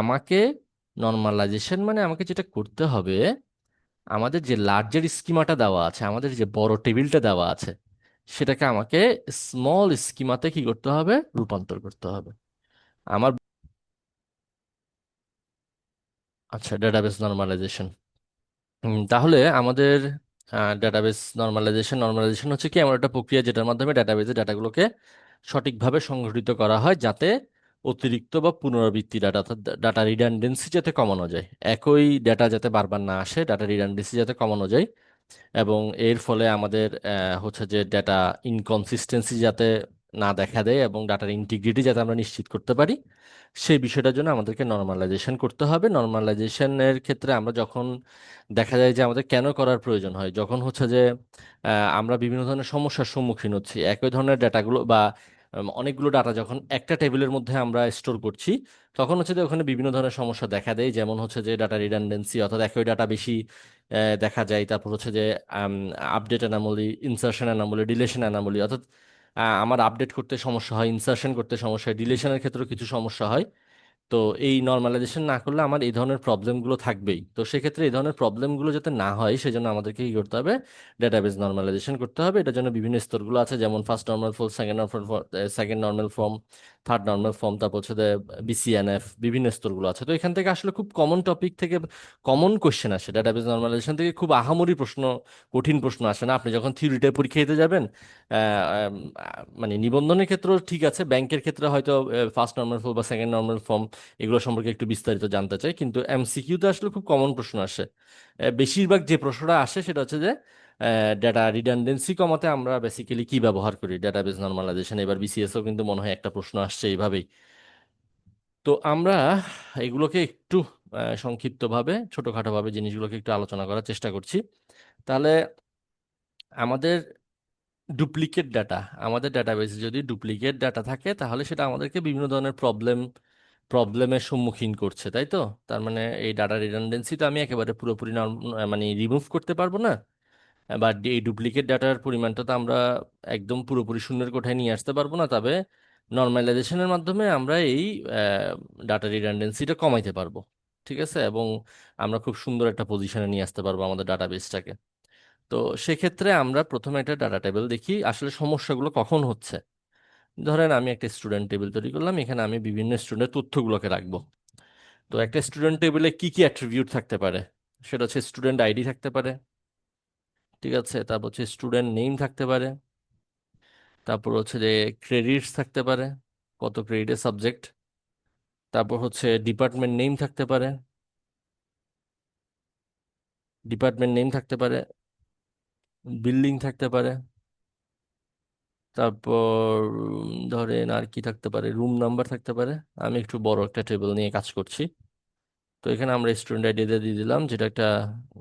আমাকে নর্মালাইজেশন মানে আমাকে যেটা করতে হবে, আমাদের যে লার্জের স্কিমাটা দেওয়া আছে, আমাদের যে বড় টেবিলটা দেওয়া আছে, সেটাকে আমাকে স্মল স্কিমাতে কি করতে হবে, রূপান্তর করতে হবে আমার। আচ্ছা, ডেটাবেস নর্মালাইজেশন। তাহলে আমাদের ডেটাবেস নর্মালাইজেশন নর্মালাইজেশন হচ্ছে কি, এমন একটা প্রক্রিয়া যেটার মাধ্যমে ডেটাবেসে ডাটাগুলোকে সঠিকভাবে সংগঠিত করা হয়, যাতে অতিরিক্ত বা পুনরাবৃত্তি ডাটা, অর্থাৎ ডাটা রিডান্ডেন্সি যাতে কমানো যায়। একই ডাটা যাতে বারবার না আসে, ডাটা রিডান্ডেন্সি যাতে কমানো যায়। এবং এর ফলে আমাদের হচ্ছে যে ডাটা ইনকনসিস্টেন্সি যাতে না দেখা দেয়, এবং ডাটার ইন্টিগ্রিটি যাতে আমরা নিশ্চিত করতে পারি, সেই বিষয়টার জন্য আমাদেরকে নর্মালাইজেশন করতে হবে। নর্মালাইজেশনের ক্ষেত্রে আমরা যখন দেখা যায় যে আমাদের কেন করার প্রয়োজন হয়, যখন হচ্ছে যে আমরা বিভিন্ন ধরনের সমস্যার সম্মুখীন হচ্ছি, একই ধরনের ডাটাগুলো বা অনেকগুলো ডাটা যখন একটা টেবিলের মধ্যে আমরা স্টোর করছি, তখন হচ্ছে যে ওখানে বিভিন্ন ধরনের সমস্যা দেখা দেয়। যেমন হচ্ছে যে ডাটা রিডান্ডেন্সি, অর্থাৎ একই ডাটা বেশি দেখা যায়। তারপর হচ্ছে যে update anomaly, insertion anomaly, deletion anomaly, অর্থাৎ আমার আপডেট করতে সমস্যা হয়, ইনসার্শন করতে সমস্যা হয়, ডিলেশনের ক্ষেত্রেও কিছু সমস্যা হয়। তো এই নর্মালাইজেশন না করলে আমার এই ধরনের প্রবলেমগুলো থাকবেই। তো সেক্ষেত্রে এই ধরনের প্রবলেমগুলো যাতে না হয়, সেজন্য আমাদেরকে কি করতে হবে, ডেটাবেস নর্মালাইজেশন করতে হবে। এটার জন্য বিভিন্ন স্তরগুলো আছে, যেমন first normal form, second normal form, third normal form, তারপর হচ্ছে বিসিএনএফ, বিভিন্ন স্তরগুলো আছে। তো এখান থেকে আসলে খুব কমন টপিক থেকে কমন কোশ্চেন আসে। ডেটাবেস নর্মালাইজেশন থেকে খুব আহামরি প্রশ্ন, কঠিন প্রশ্ন আসে না। আপনি যখন থিওরিতে পরীক্ষা দিতে যাবেন, মানে নিবন্ধনের ক্ষেত্রেও ঠিক আছে, ব্যাংকের ক্ষেত্রে হয়তো ফার্স্ট নর্মাল ফর্ম বা সেকেন্ড নর্মাল ফর্ম এগুলো সম্পর্কে একটু বিস্তারিত জানতে চাই, কিন্তু এমসিকিউতে আসলে খুব কমন প্রশ্ন আসে। বেশিরভাগ যে প্রশ্নটা আসে সেটা হচ্ছে যে ডেটা রিডান্ডেন্সি কমাতে আমরা বেসিক্যালি কি ব্যবহার করি, ডেটাবেস নর্মালাইজেশন। এবার বিসিএসও কিন্তু মনে হয় একটা প্রশ্ন আসছে এইভাবেই। তো আমরা এগুলোকে একটু সংক্ষিপ্তভাবে, ছোটখাটোভাবে জিনিসগুলোকে একটু আলোচনা করার চেষ্টা করছি। তাহলে আমাদের ডুপ্লিকেট ডাটা, আমাদের ডাটাবেসে যদি ডুপ্লিকেট ডাটা থাকে, তাহলে সেটা আমাদেরকে বিভিন্ন ধরনের প্রবলেমের সম্মুখীন করছে, তাই তো? তার মানে এই ডাটা রিডান্ডেন্সি তো আমি একেবারে পুরোপুরি মানে রিমুভ করতে পারবো না, বা এই ডুপ্লিকেট ডাটার পরিমাণটা তো আমরা একদম পুরোপুরি শূন্যের কোঠায় নিয়ে আসতে পারবো না। তবে নর্মালাইজেশনের মাধ্যমে আমরা এই ডাটা রিডান্ডেন্সিটা কমাইতে পারবো, ঠিক আছে? এবং আমরা খুব সুন্দর একটা পজিশনে নিয়ে আসতে পারবো আমাদের ডাটাবেসটাকে। তো সেক্ষেত্রে আমরা প্রথমে একটা ডাটা টেবিল দেখি আসলে সমস্যাগুলো কখন হচ্ছে। ধরেন আমি একটা স্টুডেন্ট টেবিল তৈরি করলাম, এখানে আমি বিভিন্ন স্টুডেন্টের তথ্যগুলোকে রাখবো। তো একটা স্টুডেন্ট টেবিলে কি কি অ্যাট্রিবিউট থাকতে পারে, সেটা হচ্ছে স্টুডেন্ট আইডি থাকতে পারে, ঠিক আছে? তারপর হচ্ছে স্টুডেন্ট নেম থাকতে পারে, তারপর হচ্ছে যে ক্রেডিটস থাকতে পারে, কত ক্রেডিটের সাবজেক্ট, তারপর হচ্ছে ডিপার্টমেন্ট নেম থাকতে পারে, ডিপার্টমেন্ট নেম থাকতে পারে, বিল্ডিং থাকতে পারে, তারপর ধরেন আর কি থাকতে পারে, রুম নাম্বার থাকতে পারে। আমি একটু বড় একটা টেবিল নিয়ে কাজ করছি। তো এখানে আমরা স্টুডেন্ট আইডি দিয়ে দিলাম, যেটা একটা,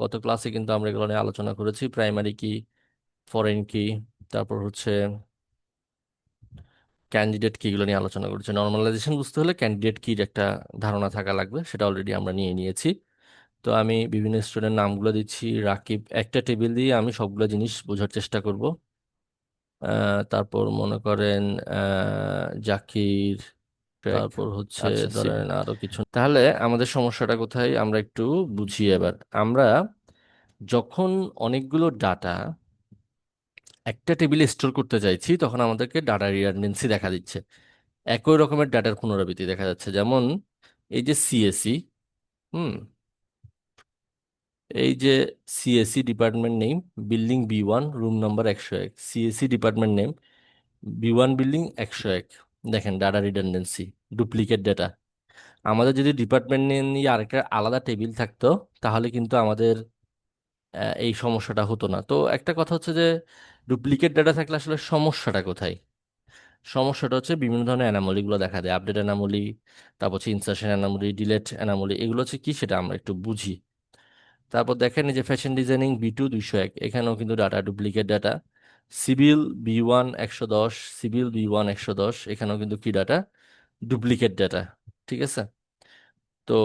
গত ক্লাসে কিন্তু আমরা এগুলো নিয়ে আলোচনা করেছি, প্রাইমারি কি, ফরেন কি, তারপর হচ্ছে ক্যান্ডিডেট কি, এগুলো নিয়ে আলোচনা করেছি। নর্মালাইজেশন বুঝতে হলে ক্যান্ডিডেট কির একটা ধারণা থাকা লাগবে, সেটা অলরেডি আমরা নিয়ে নিয়েছি। তো আমি বিভিন্ন স্টুডেন্ট নামগুলো দিচ্ছি। রাকিব, একটা টেবিল দিয়ে আমি সবগুলো জিনিস বোঝার চেষ্টা করব। তারপর মনে করেন জাকির, ট্র্যাক। তারপর হচ্ছে আচ্ছা, ধরেন আরো কিছু। তাহলে আমাদের সমস্যাটা কোথায় আমরা একটু বুঝি এবার। আমরা যখন অনেকগুলো ডাটা একটা টেবিলে স্টোর করতে চাইছি, তখন আমাদেরকে ডাটা রিডান্ডেন্সি দেখা দিচ্ছে, একই রকমের ডাটার পুনরাবৃত্তি দেখা যাচ্ছে। যেমন এই যে সিএসি, হুম, এই যে CSC department name, building B 1, room number 101, CSC department name, B 1 building 101। দেখেন ডাটা রিডান্ডেন্সি, ডুপ্লিকেট ডাটা। আমাদের যদি ডিপার্টমেন্ট নিয়ে আরেকটা আলাদা টেবিল থাকতো, তাহলে কিন্তু আমাদের এই সমস্যাটা হতো না। তো একটা কথা হচ্ছে যে ডুপ্লিকেট ডাটা থাকলে আসলে সমস্যাটা কোথায়? সমস্যাটা হচ্ছে বিভিন্ন ধরনের অ্যানামলি গুলো দেখা দেয়, আপডেট অ্যানামলি, তারপর হচ্ছে ইনসার্শন অ্যানামলি, ডিলেট অ্যানামলি। এগুলো হচ্ছে কি, সেটা আমরা একটু বুঝি। তারপর দেখেন এই যে ফ্যাশন ডিজাইনিং বি 2 201, এখানেও কিন্তু data duplicate data. Civil B 1 110, civil B 1 110, এখানেও কিন্তু কি ডাটা, ডুপ্লিকেট ডাটা, ঠিক আছে? তো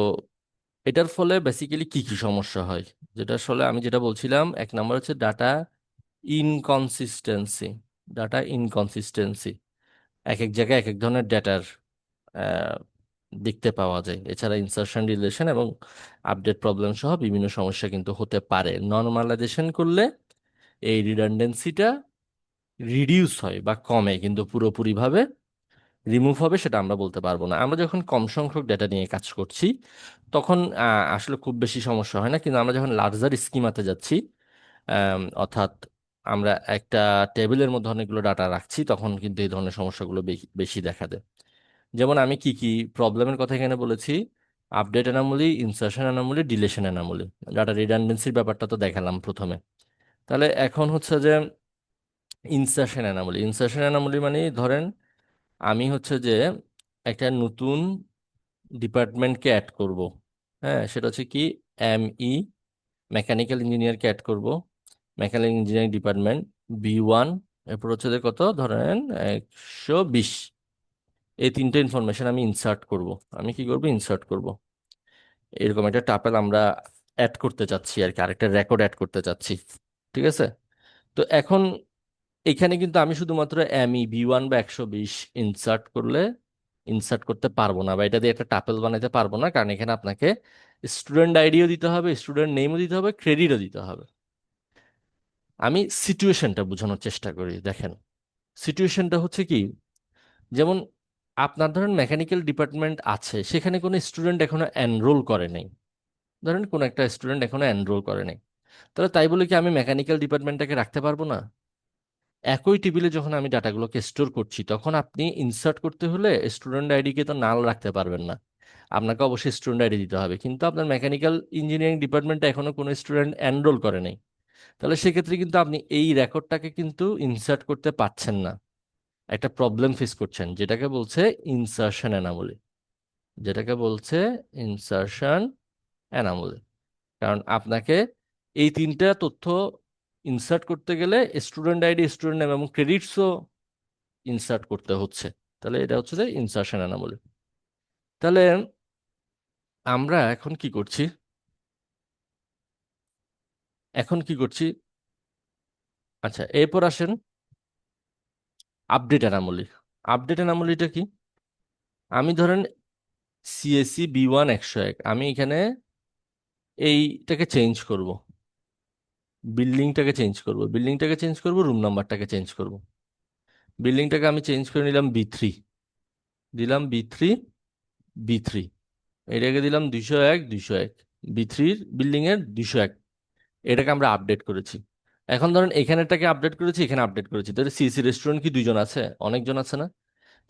এটার ফলে বেসিক্যালি কি কি সমস্যা হয়, যেটা আসলে আমি যেটা বলছিলাম, এক নাম্বার হচ্ছে ডাটা ইনকনসিস্টেন্সি। ডাটা ইনকনসিস্টেন্সি, এক এক জায়গায় এক এক ধরনের ডেটার দেখতে পাওয়া যায়। এছাড়া ইনসারশন ডিলিশন এবং আপডেট প্রবলেম সহ বিভিন্ন সমস্যা কিন্তু হতে পারে। নর্মালাইজেশন করলে এই রিডান্ডেন্সিটা রিডিউস হয় বা কমে, কিন্তু পুরোপুরিভাবে রিমুভ হবে সেটা আমরা বলতে পারবো না। আমরা যখন কম সংখ্যক ডেটা নিয়ে কাজ করছি তখন আসলে খুব বেশি সমস্যা হয় না, কিন্তু আমরা যখন লার্জার স্কিমাতে যাচ্ছি, অর্থাৎ আমরা একটা টেবিলের মধ্যে অনেকগুলো ডাটা রাখছি, তখন কিন্তু এই ধরনের সমস্যাগুলো বেশি দেখা দেয়। যেমন আমি কি কি প্রবলেমের কথা এখানে বলেছি: update anomaly, insertion anomaly, deletion anomaly. Data রিডান্ডেন্সির ব্যাপারটা তো দেখালাম প্রথমে। তাহলে এখন হচ্ছে যে ইনসার্শন অ্যানামলি। ইনসার্শন অ্যানামলি মানে ধরেন আমি হচ্ছে যে একটা নতুন ডিপার্টমেন্টকে অ্যাড করব। হ্যাঁ, সেটা হচ্ছে কি, এমই, মেকানিক্যাল ইঞ্জিনিয়ারকে অ্যাড করব। মেকানিক্যাল ইঞ্জিনিয়ারিং ডিপার্টমেন্ট B1, এরপর হচ্ছে যে কত ধরেন 120। এই তিনটে ইনফরমেশন আমি ইনসার্ট করব। আমি কি করব? ইনসার্ট করব। এরকম একটা টাপেল আমরা অ্যাড করতে চাচ্ছি আর কি, আরেকটা রেকর্ড অ্যাড করতে চাচ্ছি। ঠিক আছে? তো এখন এখানে কিন্তু আমি শুধুমাত্র B1 বা 120 ইনসার্ট করলে ইনসার্ট করতে পারবো না, বা এটা দিয়ে একটা টাপেল বানাতে পারবো না, কারণ এখানে আপনাকে স্টুডেন্ট আইডিও দিতে হবে, স্টুডেন্ট নেমও দিতে হবে, ক্রেডিটও দিতে হবে। আমি সিচুয়েশনটা বোঝানোর চেষ্টা করি, দেখেন। সিচুয়েশনটা হচ্ছে কি, যেমন আপনার ধরেন মেকানিক্যাল ডিপার্টমেন্ট আছে, সেখানে কোনো স্টুডেন্ট এখনো এনরোল করে নাই। ধরেন কোনো একটা স্টুডেন্ট এখনো এনরোল করে নাই, তাহলে তাই বলে কি আমি মেকানিক্যাল ডিপার্টমেন্টটাকে রাখতে পারবো না? একই টেবিলে যখন আমি ডাটাগুলোকে স্টোর করছি, তখন আপনি ইনসার্ট করতে হলে স্টুডেন্ট আইডিকে তো নাল রাখতে পারবেন না, আপনাকে অবশ্যই স্টুডেন্ট আইডি দিতে হবে। কিন্তু আপনার মেকানিক্যাল ইঞ্জিনিয়ারিং ডিপার্টমেন্টে এখনো কোনো স্টুডেন্ট এনরোল করে নাই, তাহলে সেক্ষেত্রে কিন্তু আপনি এই রেকর্ডটাকে কিন্তু ইনসার্ট করতে পারছেন না। একটা প্রবলেম ফেস করছেন, যেটাকে বলছে ইনসার্শন অ্যানামলি। যেটাকে বলছে ইনসার্শন অ্যানামলি। কারণ আপনাকে এই তিনটা তথ্য ইনসার্ট করতে গেলে স্টুডেন্ট আইডি, স্টুডেন্ট নেম এবং ক্রেডিটসও ইনসার্ট করতে হচ্ছে। তাহলে এটা হচ্ছে যে ইনসার্শন অ্যানামলি। তাহলে আমরা এখন কি করছি? এখন কি করছি? আচ্ছা, এরপর আসেন আপডেট অ্যানামলি। আপডেট অ্যানামলিটা কি? আমি ধরেন CSE B1 101, আমি এখানে এইটাকে চেঞ্জ করব, বিল্ডিংটাকে চেঞ্জ করব, রুম নাম্বারটাকে চেঞ্জ করব। বিল্ডিংটাকে আমি চেঞ্জ করে নিলাম B3, দিলাম B3, এটাকে দিলাম 201 B3-র বিল্ডিং এর 201। এটাকে আমরা আপডেট করেছি। এখন ধরেন এখানেরটাকে আপডেট করেছি, এখানে আপডেট করেছি, তাহলে সিসি রেস্টুরেন্ট কি দুইজন আছে? অনেকজন আছে না?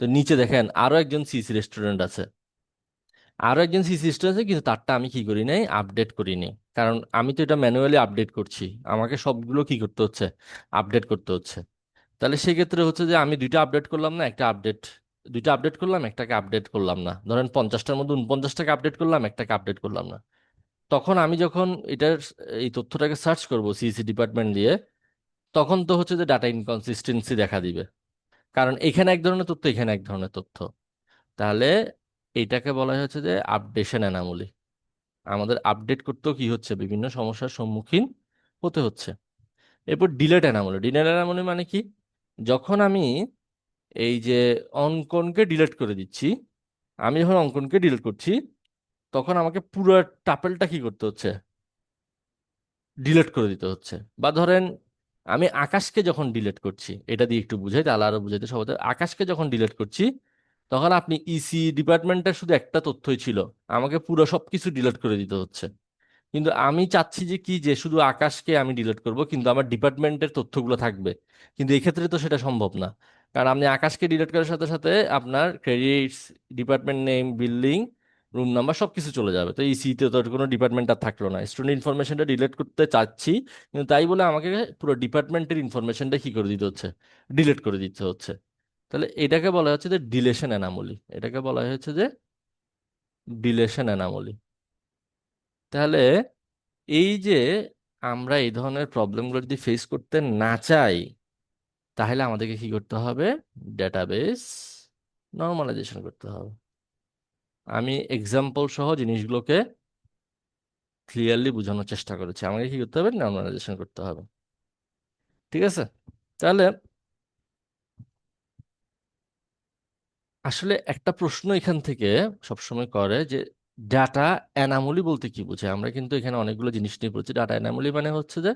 তো নিচে দেখেন আরো একজন সিসি রেস্টুরেন্ট আছে, আরো একজন সিসি রেস্টুরেন্ট আছে, কিন্তু তারটা আমি কি করি নাই? আপডেট করিনি। কারণ আমি তো এটা ম্যানুয়ালি আপডেট করছি, আমাকে সবগুলো কি করতে হচ্ছে? আপডেট করতে হচ্ছে। তাহলে সেক্ষেত্রে হচ্ছে যে আমি দুইটা আপডেট করলাম না, একটা আপডেট, দুইটা আপডেট করলাম, একটাকে আপডেট করলাম না। ধরেন 50টার মধ্যে 49টাকে আপডেট করলাম, একটাকে আপডেট করলাম না। তখন আমি যখন এটার এই তথ্যটাকে সার্চ করব সিসি ডিপার্টমেন্ট দিয়ে, তখন তো হচ্ছে যে ডাটা ইনকনসিস্টেন্সি দেখা দিবে, কারণ এখানে এক ধরনের তথ্য, এখানে এক ধরনের তথ্য। তাহলে এইটাকে বলা হচ্ছে যে আপডেশন অ্যানামলি। আমাদের আপডেট করতেও কি হচ্ছে? বিভিন্ন সমস্যার সম্মুখীন হতে হচ্ছে। এরপর ডিলেট অ্যানামলি। ডিলেট অ্যানামলি মানে কি? যখন আমি এই যে অঙ্কনকে ডিলিট করে দিচ্ছি, আমি যখন অঙ্কনকে ডিলিট করছি, তখন আমাকে পুরো টাপেলটা কি করতে হচ্ছে? ডিলিট করে দিতে হচ্ছে। বা ধরেন আমি আকাশকে যখন ডিলিট করছি, এটা দিয়ে একটু বুঝাই তাহলে আরো বুঝাইতে সহজ হয়। আকাশকে যখন ডিলিট করছি, তখন আপনি ইসি ডিপার্টমেন্টের শুধু একটা তথ্যই ছিল, আমাকে পুরো সবকিছু ডিলিট করে দিতে হচ্ছে। কিন্তু আমি চাচ্ছি যে কি, যে শুধু আকাশকে আমি ডিলিট করব, কিন্তু আমার ডিপার্টমেন্টের তথ্যগুলো থাকবে। কিন্তু এক্ষেত্রে তো সেটা সম্ভব না, কারণ আপনি আকাশকে ডিলিট করার সাথে সাথে আপনার credits, department name, building, room number সবকিছু চলে যাবে। তো ইসিতে তো আর কোনো ডিপার্টমেন্ট আর থাকলো না। স্টুডেন্ট ইনফরমেশনটা ডিলিট করতে চাচ্ছি, কিন্তু তাই বলে আমাকে পুরো ডিপার্টমেন্টের ইনফরমেশনটা কি করে দিতে হচ্ছে? ডিলিট করে দিতে হচ্ছে। তাহলে এটাকে বলা হচ্ছে যে ডিলেশন অ্যানামলি। এটাকে বলা হচ্ছে যে ডিলেশন অ্যানামলি। তাহলে এই যে আমরা এই ধরনের প্রবলেমগুলো যদি ফেস করতে না চাই, তাহলে আমাদেরকে কি করতে হবে? ডেটাবেস নর্মালাইজেশন করতে হবে। আমি এক্সাম্পল সহ জিনিসগুলোকে ক্লিয়ারলি বোঝানোর চেষ্টা করেছি। আমাকে কি করতে হবে? নর্মালাইজেশন করতে হবে। ঠিক আছে? তাহলে আসলে একটা প্রশ্ন এখান থেকে সবসময় করে যে ডাটা অ্যানামলি বলতে কি বোঝায়। আমরা কিন্তু এখানে অনেকগুলো জিনিস নিয়ে পড়ছি। ডাটা অ্যানামলি মানে হচ্ছে যে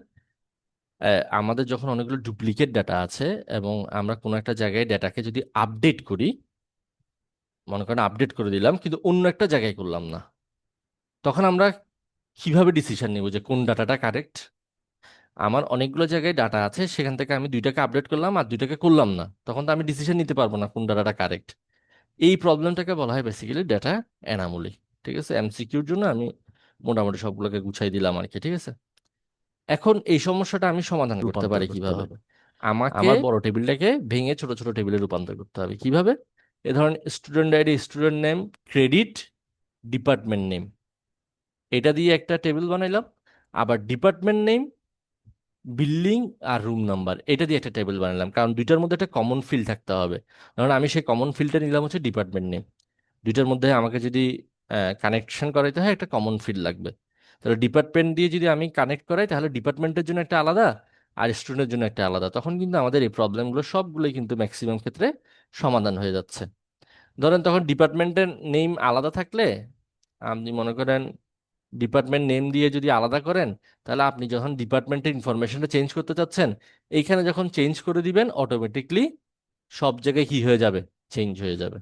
আমাদের যখন অনেকগুলো ডুপ্লিকেট ডাটা আছে এবং আমরা কোনো একটা জায়গায় ডাটাকে যদি আপডেট করি, মনে করেন আপডেট করে দিলাম কিন্তু অন্য একটা জায়গায় করলাম না, তখন আমরা কিভাবে ডিসিশন নিব যে কোন ডাটাটা কারেক্ট। আমার অনেকগুলো জায়গায় ডাটা আছে, সেখান থেকে আমি দুইটাকে আপডেট করলাম আর দুইটাকে করলাম না, তখন তো আমি ডিসিশন নিতে পারবো না কোন ডাটাটা কারেক্ট। এই প্রবলেমটাকে বলা হয় বেসিক্যালি ডাটা অ্যানামলি। ঠিক আছে, এমসিকিউর জন্য আমি মোটামুটি সবগুলোকে গুছাই দিলাম আর কি। ঠিক আছে, এখন এই সমস্যাটা আমি সমাধান করতে রূপান্তর পারি করতে কিভাবে। হবে। আমাকে আমার বড় টেবিলটাকে ভেঙে ছোট ছোট টেবিলে রূপান্তর করতে হবে। কিভাবে? এ ধরেন student ID, student name, credit, department name, এটা দিয়ে একটা টেবিল বানাইলাম। আবার ডিপার্টমেন্ট নেম, বিল্ডিং আর রুম নাম্বার, এটা দিয়ে একটা টেবিল বানালাম, কারণ দুইটার মধ্যে একটা কমন ফিল্ড থাকতে হবে। কারণ আমি সেই কমন ফিল্ডটা নিলাম হচ্ছে ডিপার্টমেন্ট নেম। দুইটার মধ্যে আমাকে যদি কানেকশন করাইতে হয় একটা কমন ফিল্ড লাগবে। তাহলে ডিপার্টমেন্ট দিয়ে যদি আমি কানেক্ট করাই তাহলে ডিপার্টমেন্টের জন্য একটা আলাদা আর স্টুডেন্টের জন্য একটা আলাদা, তখন কিন্তু আমাদের এই প্রবলেমগুলো সবগুলোই কিন্তু ম্যাক্সিমাম ক্ষেত্রে সমাধান হয়ে যাচ্ছে। ধরেন তখন ডিপার্টমেন্টের নেম আলাদা থাকলে, আপনি মনে করেন ডিপার্টমেন্ট নেম দিয়ে যদি আলাদা করেন, তাহলে আপনি যখন ডিপার্টমেন্টের ইনফরমেশনটা চেঞ্জ করতে চাচ্ছেন, এইখানে যখন চেঞ্জ করে দিবেন অটোমেটিকলি সব জায়গায় কি হয়ে যাবে, চেঞ্জ হয়ে যাবে।